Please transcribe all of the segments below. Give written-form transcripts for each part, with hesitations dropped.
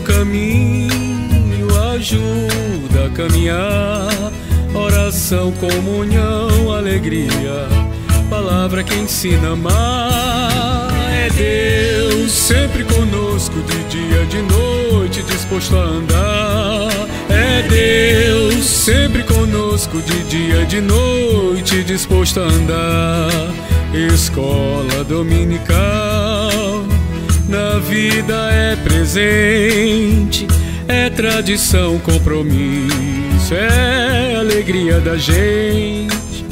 caminho ajuda a caminhar. Oração, comunhão, alegria, palavra que ensina a amar. É Deus sempre conosco, de dia, de noite, disposto a andar. É Deus sempre conosco, de dia, de noite, disposto a andar. Escola dominical, na vida é presente, é tradição, compromisso, é alegria da gente.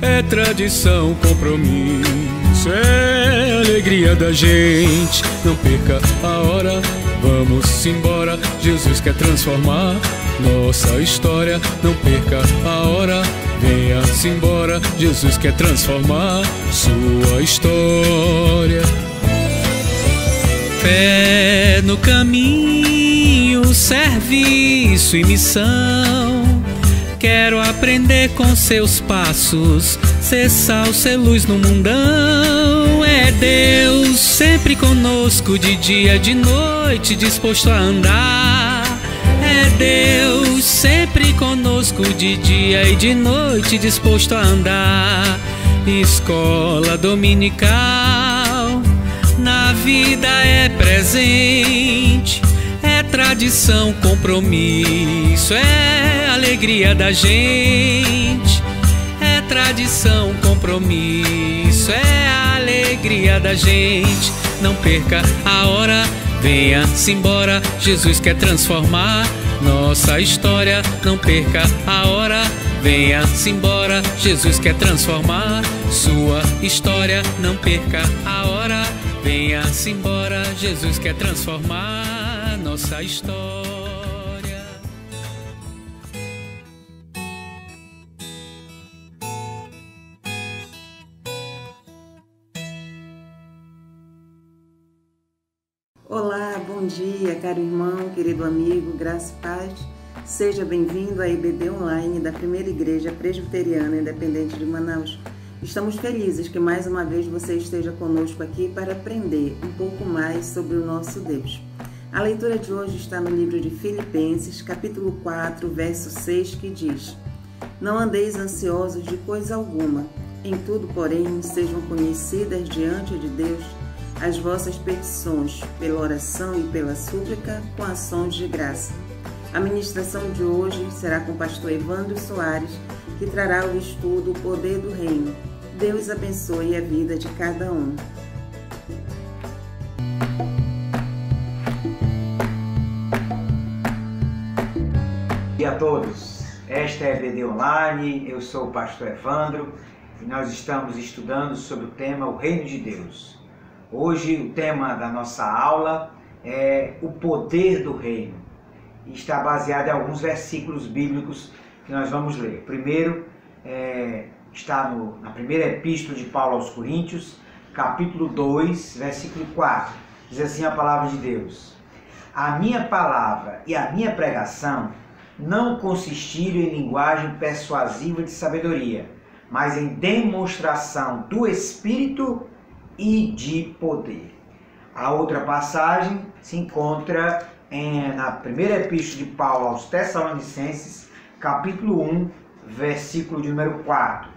É tradição, compromisso, é alegria da gente. Não perca a hora, vamos embora, Jesus quer transformar nossa história. Não perca a hora, venha-se embora, Jesus quer transformar sua história. Fé no caminho, serviço e missão. Quero aprender com seus passos, ser sal, ser luz no mundão. É Deus sempre conosco, de dia, de noite, disposto a andar. É Deus sempre conosco, de dia e de noite, disposto a andar. Escola dominical, na vida é presente, é tradição, compromisso, é alegria da gente. É tradição, compromisso, é alegria da gente. Não perca a hora, venha-se embora, Jesus quer transformar nossa história. Não perca a hora, venha-se embora, Jesus quer transformar sua história. Não perca a hora, venha-se embora, Jesus quer transformar nossa história. Olá, bom dia, caro irmão, querido amigo, graça e paz. Seja bem-vindo à EBD Online da Primeira Igreja Presbiteriana Independente de Manaus. Estamos felizes que mais uma vez você esteja conosco aqui para aprender um pouco mais sobre o nosso Deus. A leitura de hoje está no livro de Filipenses, capítulo 4, verso 6, que diz: Não andeis ansiosos de coisa alguma, em tudo, porém, sejam conhecidas diante de Deus as vossas petições, pela oração e pela súplica, com ações de graça. A ministração de hoje será com o pastor Evandro Soares, que trará o estudo O Poder do Reino. Deus abençoe a vida de cada um. Bom dia a todos. Esta é a EBD Online, eu sou o pastor Evandro e nós estamos estudando sobre o tema O Reino de Deus. Hoje o tema da nossa aula é o poder do reino e está baseado em alguns versículos bíblicos que nós vamos ler. Primeiro está na primeira epístola de Paulo aos Coríntios, capítulo 2, versículo 4. Diz assim a palavra de Deus: A minha palavra e a minha pregação não consistiram em linguagem persuasiva de sabedoria, mas em demonstração do Espírito e de poder. A outra passagem se encontra na primeira epístola de Paulo aos Tessalonicenses, capítulo 1, versículo de número 4.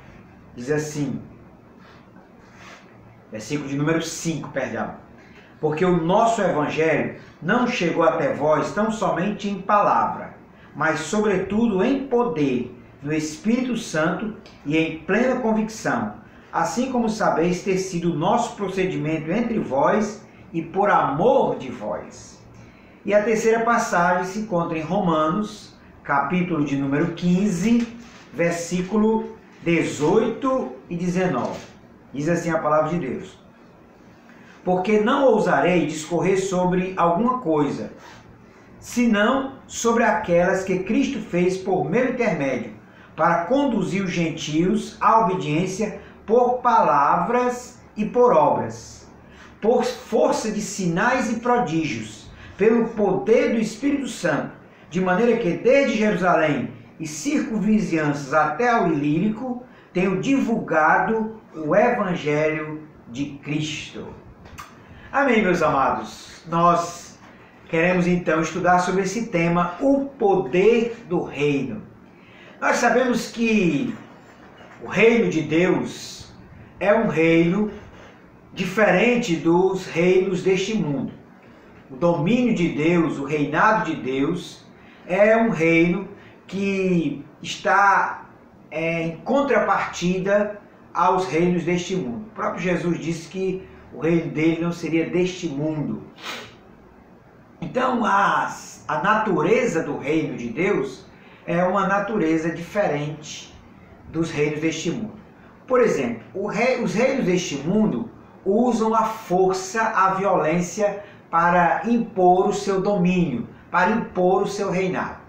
Diz assim, versículo de número 5, perdão. Porque o nosso evangelho não chegou até vós tão somente em palavra, mas sobretudo em poder, no Espírito Santo e em plena convicção, assim como sabeis ter sido o nosso procedimento entre vós e por amor de vós. E a terceira passagem se encontra em Romanos, capítulo de número 15, versículo 18 e 19. Diz assim a palavra de Deus: Porque não ousarei discorrer sobre alguma coisa, senão sobre aquelas que Cristo fez por meu intermédio, para conduzir os gentios à obediência por palavras e por obras, por força de sinais e prodígios, pelo poder do Espírito Santo, de maneira que desde Jerusalém e circunvizinhanças até ao Ilírico tenho divulgado o Evangelho de Cristo. Amém, meus amados. Nós queremos então estudar sobre esse tema, o poder do reino. Nós sabemos que o reino de Deus é um reino diferente dos reinos deste mundo. O domínio de Deus, o reinado de Deus, é um reino que está em contrapartida aos reinos deste mundo. O próprio Jesus disse que o reino dele não seria deste mundo. Então, a natureza do reino de Deus é uma natureza diferente dos reinos deste mundo. Por exemplo, os reinos deste mundo usam a força, a violência para impor o seu domínio, para impor o seu reinado.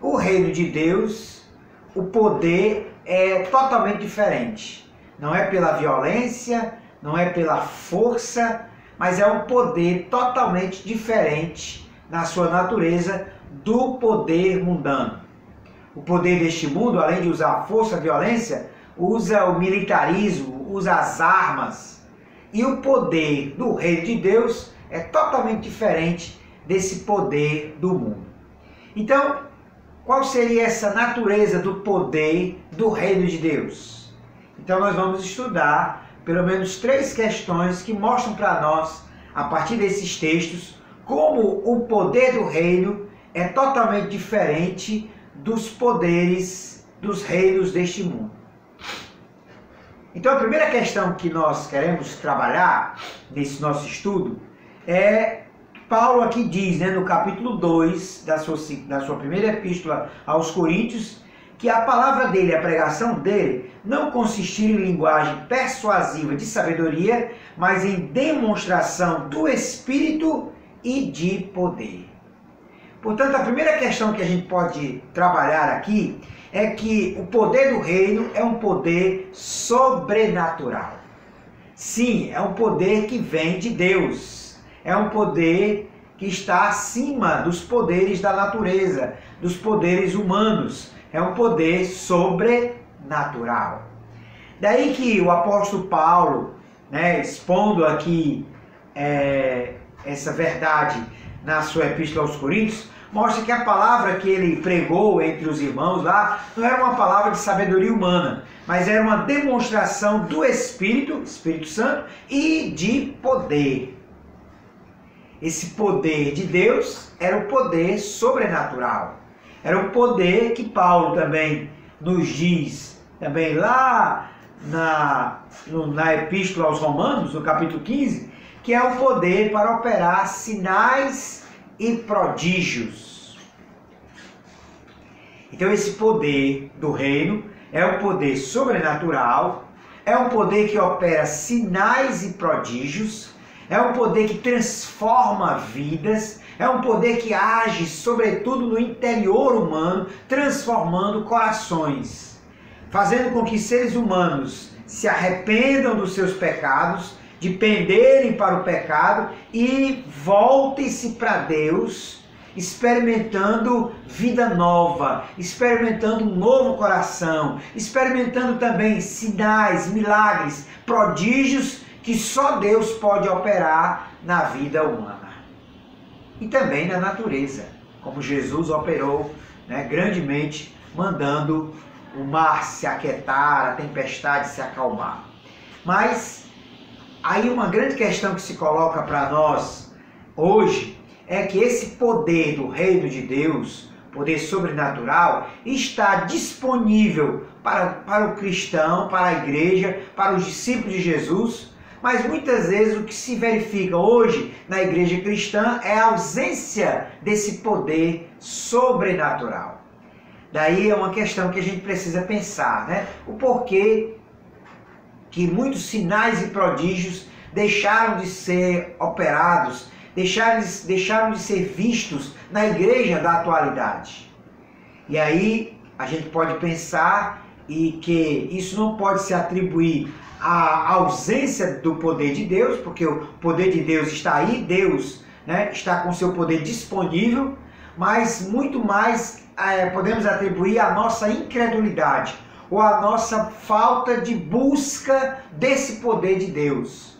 O reino de Deus, o poder é totalmente diferente. Não é pela violência, não é pela força, mas é um poder totalmente diferente na sua natureza do poder mundano. O poder deste mundo, além de usar a força, a violência, usa o militarismo, usa as armas. E o poder do reino de Deus é totalmente diferente desse poder do mundo. Então, qual seria essa natureza do poder do reino de Deus? Então nós vamos estudar pelo menos 3 questões que mostram para nós, a partir desses textos, como o poder do reino é totalmente diferente dos poderes dos reinos deste mundo. Então a primeira questão que nós queremos trabalhar nesse nosso estudo é, Paulo aqui diz, no capítulo 2 da sua primeira epístola aos Coríntios, que a palavra dele, a pregação dele, não consistia em linguagem persuasiva de sabedoria, mas em demonstração do Espírito e de poder. Portanto, a primeira questão que a gente pode trabalhar aqui é que o poder do reino é um poder sobrenatural. Sim, é um poder que vem de Deus. É um poder que está acima dos poderes da natureza, dos poderes humanos. É um poder sobrenatural. Daí que o apóstolo Paulo, expondo aqui essa verdade na sua epístola aos Coríntios, mostra que a palavra que ele pregou entre os irmãos lá não era uma palavra de sabedoria humana, mas era uma demonstração do Espírito Santo e de poder. Esse poder de Deus era o poder sobrenatural. Era um poder que Paulo também nos diz, também lá na Epístola aos Romanos, no capítulo 15, que é o poder para operar sinais e prodígios. Então esse poder do reino é um poder sobrenatural, é um poder que opera sinais e prodígios, é um poder que transforma vidas, é um poder que age sobretudo no interior humano, transformando corações, fazendo com que seres humanos se arrependam dos seus pecados, de penderem para o pecado e voltem-se para Deus, experimentando vida nova, experimentando um novo coração, experimentando também sinais, milagres, prodígios que só Deus pode operar na vida humana. E também na natureza, como Jesus operou grandemente, mandando o mar se aquietar, a tempestade se acalmar. Mas aí uma grande questão que se coloca para nós hoje é que esse poder do reino de Deus, poder sobrenatural, está disponível para o cristão, para a igreja, para os discípulos de Jesus, mas muitas vezes o que se verifica hoje na igreja cristã é a ausência desse poder sobrenatural. Daí é uma questão que a gente precisa pensar, o porquê que muitos sinais e prodígios deixaram de ser operados, deixaram de ser vistos na igreja da atualidade. E aí a gente pode pensar que isso não pode se atribuir à ausência do poder de Deus, porque o poder de Deus está aí, Deus está com seu poder disponível, mas muito mais podemos atribuir à nossa incredulidade ou à nossa falta de busca desse poder de Deus.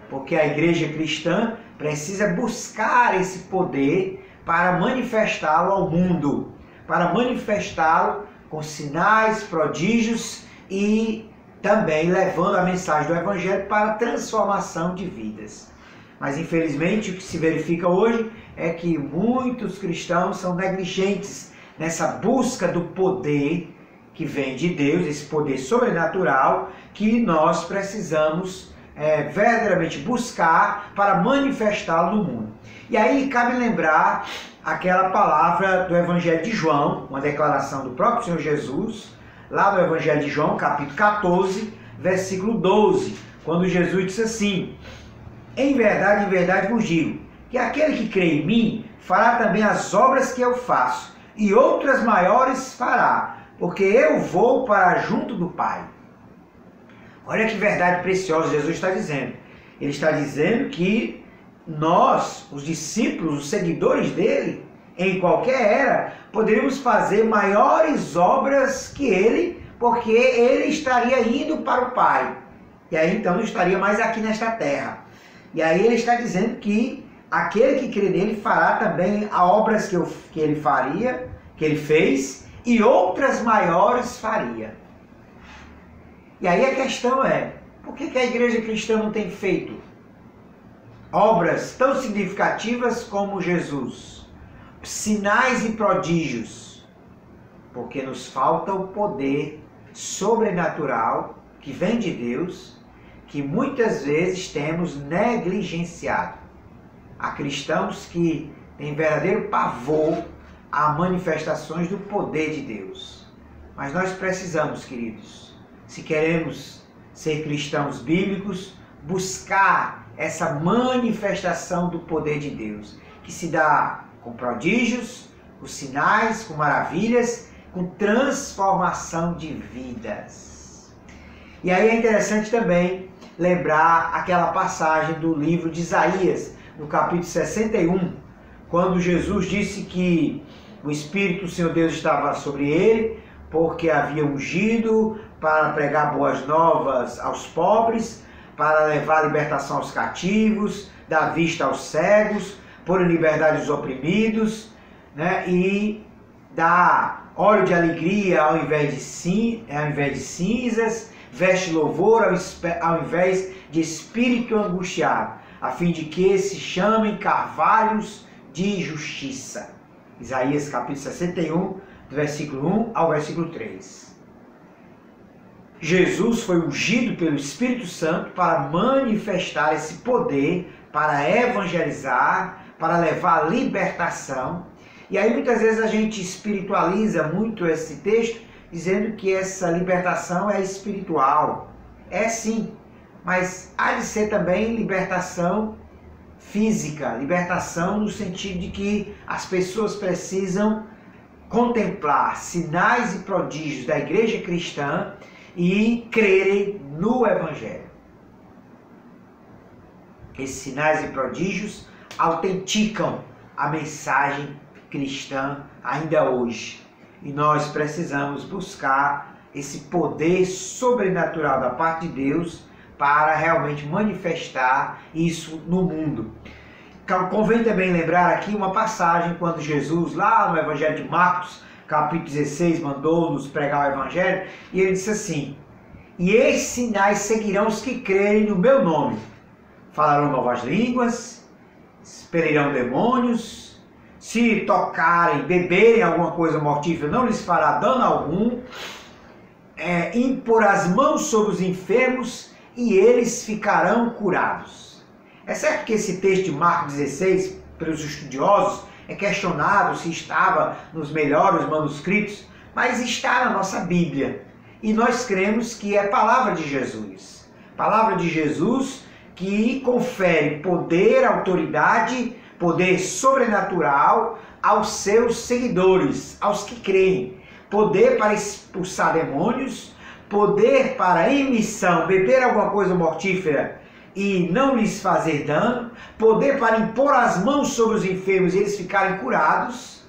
Porque a igreja cristã precisa buscar esse poder para manifestá-lo ao mundo, para manifestá-lo com sinais, prodígios e também levando a mensagem do Evangelho para a transformação de vidas. Mas infelizmente o que se verifica hoje é que muitos cristãos são negligentes nessa busca do poder que vem de Deus, esse poder sobrenatural que nós precisamos verdadeiramente buscar para manifestá-lo no mundo. E aí cabe lembrar aquela palavra do Evangelho de João, uma declaração do próprio Senhor Jesus, lá no Evangelho de João, capítulo 14, versículo 12, quando Jesus disse assim: em verdade vos digo, que aquele que crê em mim fará também as obras que eu faço, e outras maiores fará, porque eu vou para junto do Pai. Olha que verdade preciosa Jesus está dizendo. Ele está dizendo que nós, os discípulos, os seguidores dele, em qualquer era, poderíamos fazer maiores obras que ele, porque ele estaria indo para o Pai. E aí então não estaria mais aqui nesta terra. E aí ele está dizendo que aquele que crê nele fará também as obras que ele faria, que ele fez, e outras maiores faria. E aí a questão é, por que a igreja cristã não tem feito obras tão significativas como Jesus? Sinais e prodígios. Porque nos falta o poder sobrenatural que vem de Deus, que muitas vezes temos negligenciado. Há cristãos que têm verdadeiro pavor a manifestações do poder de Deus. Mas nós precisamos, queridos, se queremos ser cristãos bíblicos, buscar essa manifestação do poder de Deus, que se dá com prodígios, com sinais, com maravilhas, com transformação de vidas. E aí é interessante também lembrar aquela passagem do livro de Isaías, no capítulo 61, quando Jesus disse que o Espírito do Senhor Deus estava sobre ele, porque havia ungido para pregar boas novas aos pobres, para levar libertação aos cativos, dar vista aos cegos, pôr em liberdade os oprimidos, né? E dar óleo de alegria ao invés de cinzas, veste louvor ao invés de espírito angustiado, a fim de que se chamem carvalhos de justiça. Isaías capítulo 61, do versículo 1 ao versículo 3. Jesus foi ungido pelo Espírito Santo para manifestar esse poder, para evangelizar, para levar a libertação. E aí muitas vezes a gente espiritualiza muito esse texto, dizendo que essa libertação é espiritual. É sim, mas há de ser também libertação física, libertação no sentido de que as pessoas precisam contemplar sinais e prodígios da igreja cristã e crerem no Evangelho. Esses sinais e prodígios autenticam a mensagem cristã ainda hoje. E nós precisamos buscar esse poder sobrenatural da parte de Deus para realmente manifestar isso no mundo. Convém também lembrar aqui uma passagem quando Jesus, lá no Evangelho de Marcos, capítulo 16, mandou-nos pregar o Evangelho, e ele disse assim: e esses sinais seguirão os que crerem no meu nome. Falarão novas línguas, expelirão demônios, se tocarem, beberem alguma coisa mortífera, não lhes fará dano algum, impor as mãos sobre os enfermos e eles ficarão curados. É certo que esse texto de Marcos 16, pelos estudiosos, é questionado se estava nos melhores manuscritos, mas está na nossa Bíblia. E nós cremos que é palavra de Jesus. Palavra de Jesus que confere poder, autoridade, poder sobrenatural aos seus seguidores, aos que creem. Poder para expulsar demônios, poder para em missão beber alguma coisa mortífera e não lhes fazer dano, poder para impor as mãos sobre os enfermos e eles ficarem curados.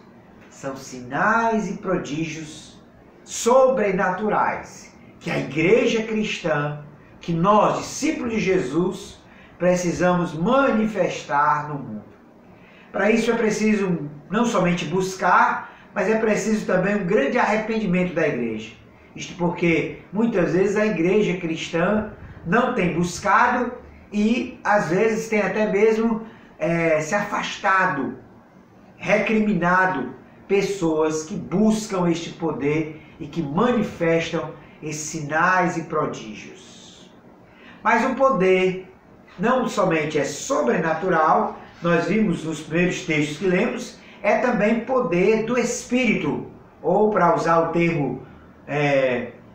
São sinais e prodígios sobrenaturais que a igreja cristã, que nós, discípulos de Jesus, precisamos manifestar no mundo. Para isso é preciso não somente buscar, mas é preciso também um grande arrependimento da igreja. Isto porque muitas vezes a igreja cristã não tem buscado e às vezes tem até mesmo se afastado, recriminado pessoas que buscam este poder e que manifestam esses sinais e prodígios. Mas o poder não somente é sobrenatural, nós vimos nos primeiros textos que lemos, é também poder do Espírito, ou para usar o termo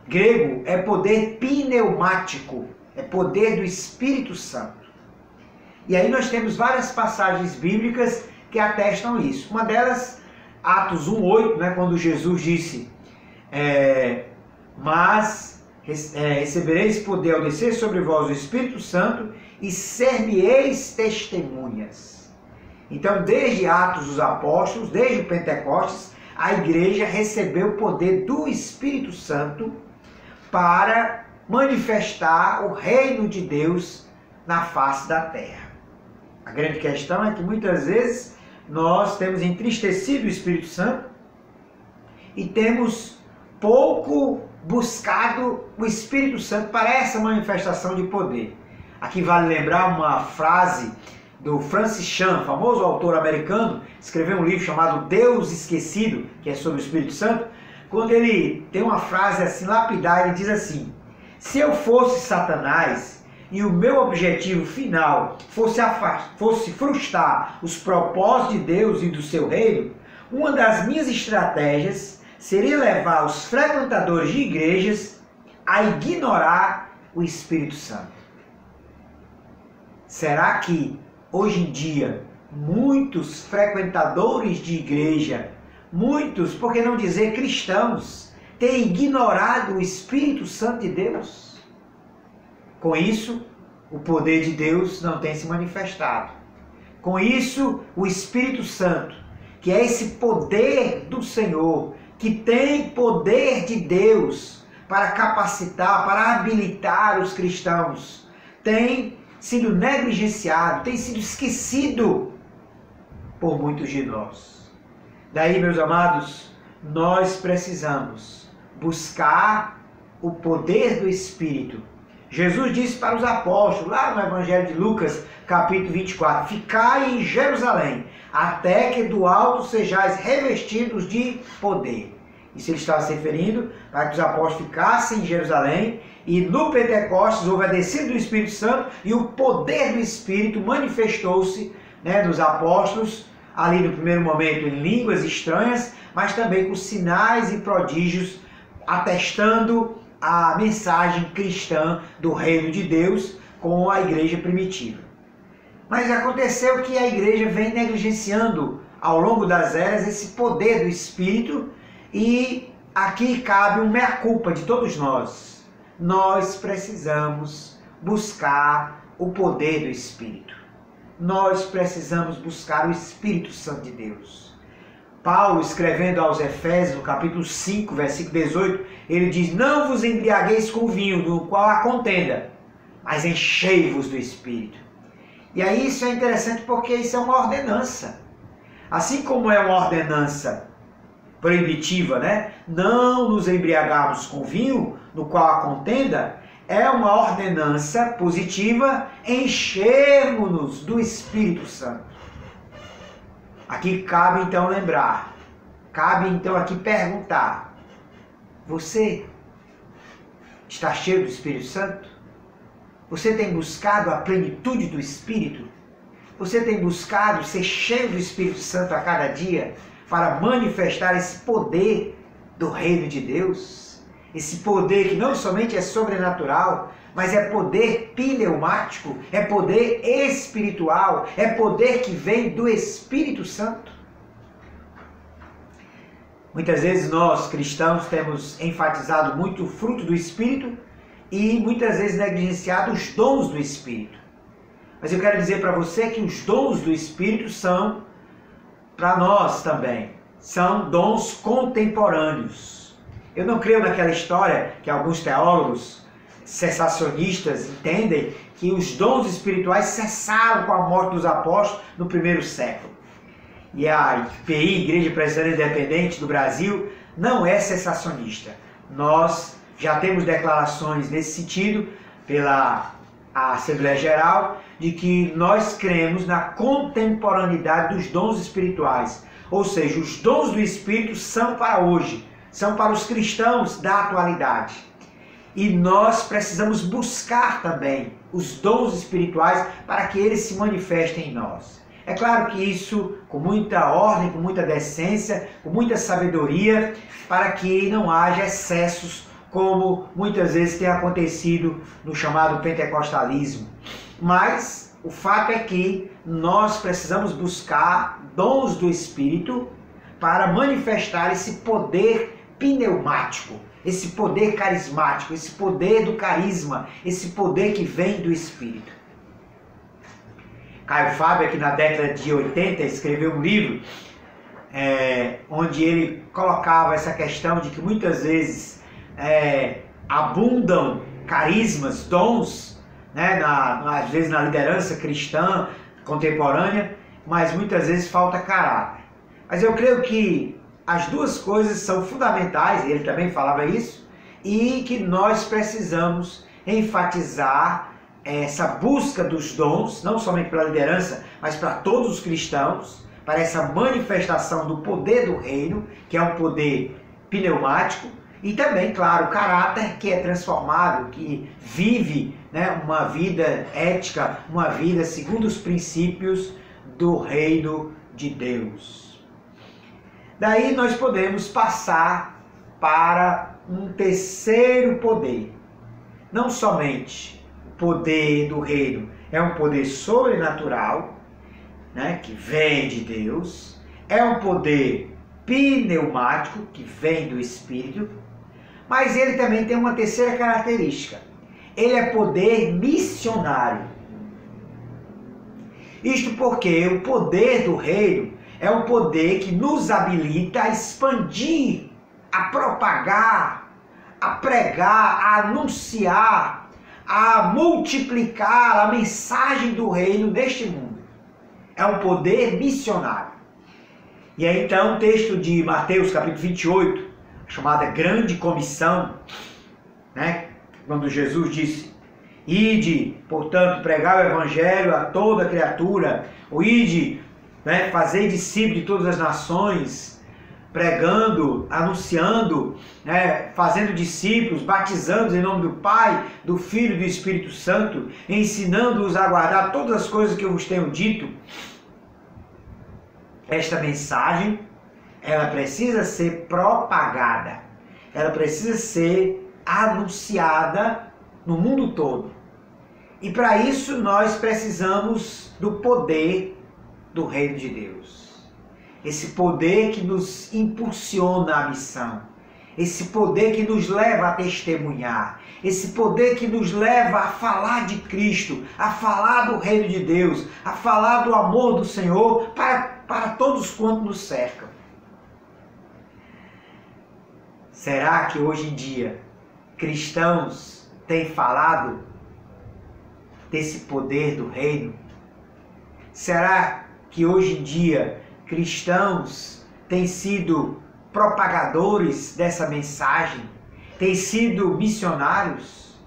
grego, é poder pneumático, é poder do Espírito Santo. E aí nós temos várias passagens bíblicas que atestam isso. Uma delas, Atos 1:8, né, quando Jesus disse, mas recebereis poder ao descer sobre vós o Espírito Santo e ser-me-eis testemunhas. Então, desde Atos dos Apóstolos, desde o Pentecostes, a igreja recebeu o poder do Espírito Santo para manifestar o reino de Deus na face da terra. A grande questão é que muitas vezes nós temos entristecido o Espírito Santo e temos pouco buscado o Espírito Santo para essa manifestação de poder. Aqui vale lembrar uma frase do Francis Chan, famoso autor americano, escreveu um livro chamado Deus Esquecido, que é sobre o Espírito Santo, quando ele tem uma frase assim lapidar, ele diz assim: se eu fosse Satanás e o meu objetivo final fosse frustrar os propósitos de Deus e do seu reino, uma das minhas estratégias seria levar os frequentadores de igrejas a ignorar o Espírito Santo. Será que hoje em dia muitos frequentadores de igreja, muitos, por que não dizer cristãos, têm ignorado o Espírito Santo de Deus? Com isso, o poder de Deus não tem se manifestado. Com isso, o Espírito Santo, que é esse poder do Senhor, que tem poder de Deus para capacitar, para habilitar os cristãos, tem sido negligenciado, tem sido esquecido por muitos de nós. Daí, meus amados, nós precisamos buscar o poder do Espírito. Jesus disse para os apóstolos, lá no Evangelho de Lucas, capítulo 24, ficai em Jerusalém, até que do alto sejais revestidos de poder. Isso ele estava se referindo para que os apóstolos ficassem em Jerusalém, e no Pentecostes houve a descida do Espírito Santo e o poder do Espírito manifestou-se, né, nos apóstolos, ali no primeiro momento em línguas estranhas, mas também com sinais e prodígios atestando a mensagem cristã do reino de Deus com a igreja primitiva. Mas aconteceu que a igreja vem negligenciando ao longo das eras esse poder do Espírito, e aqui cabe uma meia-culpa de todos nós. Nós precisamos buscar o poder do Espírito. Nós precisamos buscar o Espírito Santo de Deus. Paulo, escrevendo aos Efésios, no capítulo 5, versículo 18, ele diz: não vos embriagueis com vinho, no qual há contenda, mas enchei-vos do Espírito. E aí isso é interessante porque isso é uma ordenança. Assim como é uma ordenança proibitiva, né? Não nos embriagarmos com vinho, no qual há contenda, é uma ordenança positiva, enchermos-nos do Espírito Santo. Aqui cabe então lembrar, cabe então aqui perguntar: você está cheio do Espírito Santo? Você tem buscado a plenitude do Espírito? Você tem buscado ser cheio do Espírito Santo a cada dia para manifestar esse poder do reino de Deus? Esse poder que não somente é sobrenatural, mas é poder pneumático, é poder espiritual, é poder que vem do Espírito Santo. Muitas vezes nós, cristãos, temos enfatizado muito o fruto do Espírito e muitas vezes negligenciado os dons do Espírito. Mas eu quero dizer para você que os dons do Espírito são, para nós também, são dons contemporâneos. Eu não creio naquela história que alguns teólogos sensacionistas entendem que os dons espirituais cessaram com a morte dos apóstolos no primeiro século. E a IPI, Igreja Presbiteriana Independente do Brasil, não é cessacionista. Nós já temos declarações nesse sentido pela Assembleia Geral de que nós cremos na contemporaneidade dos dons espirituais. Ou seja, os dons do Espírito são para hoje, são para os cristãos da atualidade. E nós precisamos buscar também os dons espirituais para que eles se manifestem em nós. É claro que isso com muita ordem, com muita decência, com muita sabedoria, para que não haja excessos, como muitas vezes tem acontecido no chamado pentecostalismo. Mas o fato é que nós precisamos buscar dons do Espírito para manifestar esse poder pneumático, esse poder carismático, esse poder do carisma, esse poder que vem do Espírito. Caio Fábio, aqui na década de 80, escreveu um livro onde ele colocava essa questão de que muitas vezes abundam carismas, dons, né, às vezes na liderança cristã contemporânea, mas muitas vezes falta caráter. Mas eu creio que as duas coisas são fundamentais, ele também falava isso, e que nós precisamos enfatizar essa busca dos dons, não somente pela liderança, mas para todos os cristãos, para essa manifestação do poder do reino, que é um poder pneumático, e também, claro, o caráter que é transformado, que vive, né, uma vida ética, uma vida segundo os princípios do reino de Deus. Daí nós podemos passar para um terceiro poder. Não somente o poder do reino é um poder sobrenatural, né, que vem de Deus, é um poder pneumático, que vem do Espírito, mas ele também tem uma terceira característica. Ele é poder missionário. Isto porque o poder do reino é um poder que nos habilita a expandir, a propagar, a pregar, a anunciar, a multiplicar a mensagem do reino neste mundo. É um poder missionário. E aí então o texto de Mateus capítulo 28, chamada Grande Comissão, né? Quando Jesus disse: ide, portanto, pregar o evangelho a toda criatura, ou ide, né, fazei discípulos de todas as nações, pregando, anunciando, né, fazendo discípulos, batizando em nome do Pai, do Filho e do Espírito Santo, ensinando-os a guardar todas as coisas que eu vos tenho dito. Esta mensagem, ela precisa ser propagada, ela precisa ser anunciada no mundo todo. E para isso nós precisamos do poder do reino de Deus. Esse poder que nos impulsiona à missão, esse poder que nos leva a testemunhar, esse poder que nos leva a falar de Cristo, a falar do reino de Deus, a falar do amor do Senhor para todos quantos nos cercam. Será que hoje em dia cristãos têm falado desse poder do reino? Será que hoje em dia cristãos têm sido propagadores dessa mensagem? Têm sido missionários?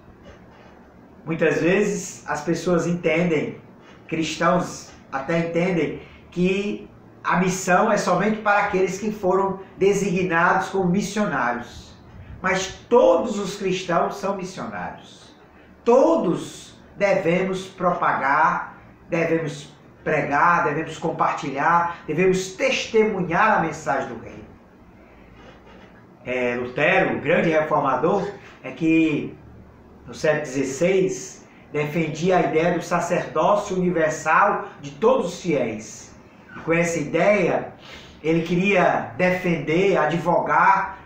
Muitas vezes as pessoas entendem, cristãos até entendem, que a missão é somente para aqueles que foram designados como missionários. Mas todos os cristãos são missionários. Todos devemos propagar, devemos pregar, devemos compartilhar, devemos testemunhar a mensagem do reino. Lutero, o grande reformador, é que no século XVI defendia a ideia do sacerdócio universal de todos os fiéis. E com essa ideia, ele queria defender, advogar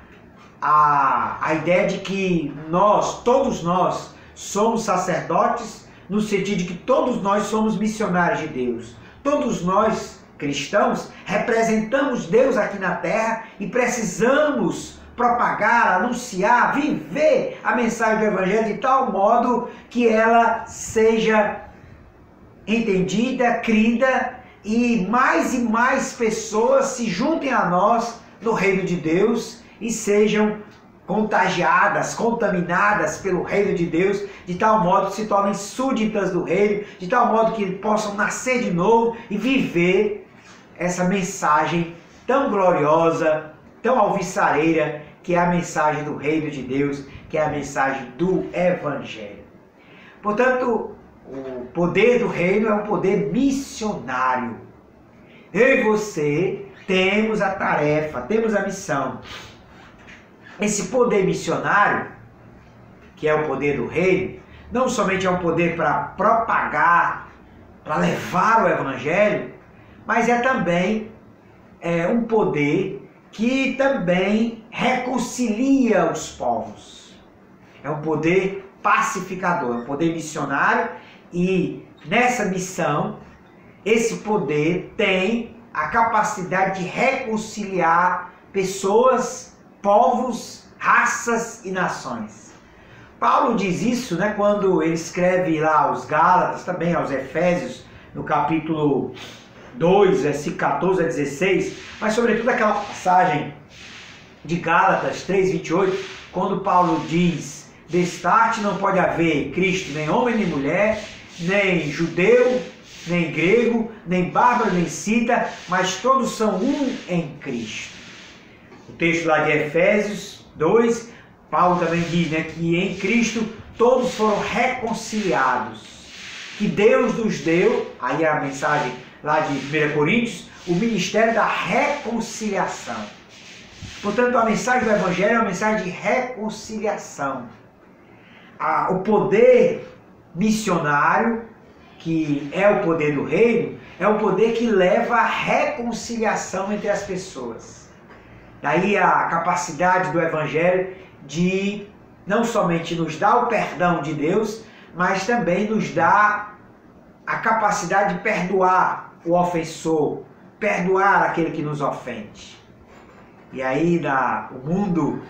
a ideia de que nós, todos nós, somos sacerdotes, no sentido de que todos nós somos missionários de Deus. Todos nós, cristãos, representamos Deus aqui na terra e precisamos propagar, anunciar, viver a mensagem do Evangelho de tal modo que ela seja entendida, crida e mais pessoas se juntem a nós no reino de Deus e sejam contagiadas, contaminadas pelo reino de Deus, de tal modo que se tornem súditas do reino, de tal modo que possam nascer de novo e viver essa mensagem tão gloriosa, tão alvissareira, que é a mensagem do reino de Deus, que é a mensagem do Evangelho. Portanto, o poder do reino é um poder missionário. Eu e você temos a tarefa, temos a missão. Esse poder missionário, que é o poder do reino, não somente é um poder para propagar, para levar o Evangelho, mas é também um poder que também reconcilia os povos. É um poder pacificador, é um poder missionário e nessa missão, esse poder tem a capacidade de reconciliar pessoas, povos, raças e nações. Paulo diz isso, né, quando ele escreve lá aos Gálatas, também aos Efésios, no capítulo 2, versículo 14 a 16, mas sobretudo aquela passagem de Gálatas 3, 28, quando Paulo diz: destarte não pode haver Cristo, nem homem nem mulher, nem judeu, nem grego, nem bárbaro, nem cita, mas todos são um em Cristo. O texto lá de Efésios 2, Paulo também diz, né, que em Cristo todos foram reconciliados, que Deus nos deu, aí a mensagem lá de 1 Coríntios, o ministério da reconciliação. Portanto, a mensagem do Evangelho é uma mensagem de reconciliação. O poder missionário, que é o poder do reino, é o poder que leva à reconciliação entre as pessoas. Daí a capacidade do Evangelho de não somente nos dar o perdão de Deus, mas também nos dá a capacidade de perdoar o ofensor, perdoar aquele que nos ofende. E aí o mundo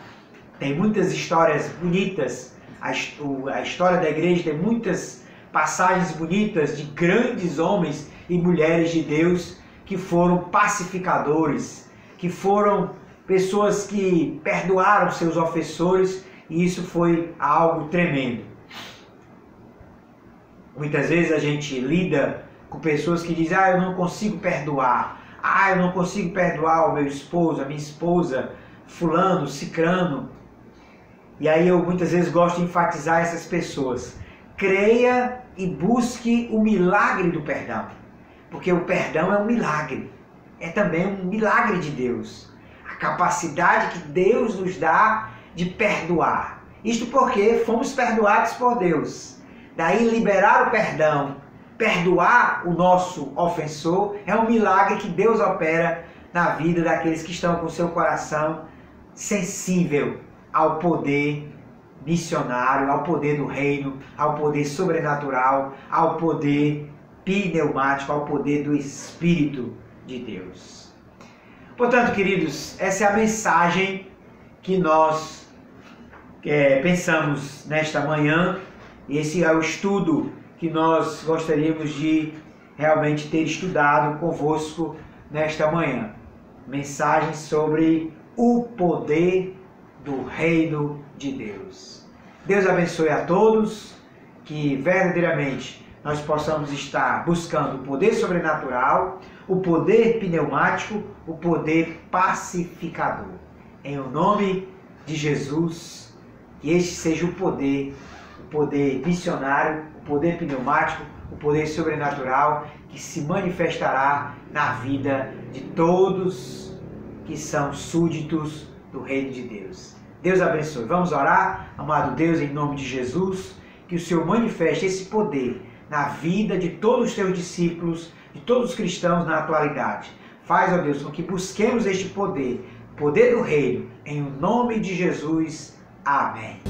tem muitas histórias bonitas, a história da igreja tem muitas passagens bonitas de grandes homens e mulheres de Deus que foram pacificadores, que foram pessoas que perdoaram seus ofensores, e isso foi algo tremendo. Muitas vezes a gente lida com pessoas que dizem: eu não consigo perdoar, eu não consigo perdoar o meu esposo, a minha esposa, fulano, cicrano. E aí eu muitas vezes gosto de enfatizar essas pessoas: creia e busque o milagre do perdão, porque o perdão é um milagre, é também um milagre de Deus. Capacidade que Deus nos dá de perdoar. Isto porque fomos perdoados por Deus. Daí liberar o perdão, perdoar o nosso ofensor, é um milagre que Deus opera na vida daqueles que estão com seu coração sensível ao poder missionário, ao poder do reino, ao poder sobrenatural, ao poder pneumático, ao poder do Espírito de Deus. Portanto, queridos, essa é a mensagem que nós pensamos nesta manhã. Esse é o estudo que nós gostaríamos de realmente ter estudado convosco nesta manhã. Mensagem sobre o poder do reino de Deus. Deus abençoe a todos, que verdadeiramente nós possamos estar buscando o poder sobrenatural, o poder pneumático, o poder pacificador. Em o nome de Jesus, que este seja o poder missionário, o poder pneumático, o poder sobrenatural, que se manifestará na vida de todos que são súditos do reino de Deus. Deus abençoe. Vamos orar, amado Deus, em nome de Jesus, que o Senhor manifeste esse poder na vida de todos os teus discípulos, de todos os cristãos na atualidade. Faz, ó Deus, com que busquemos este poder, poder do reino, em nome de Jesus. Amém.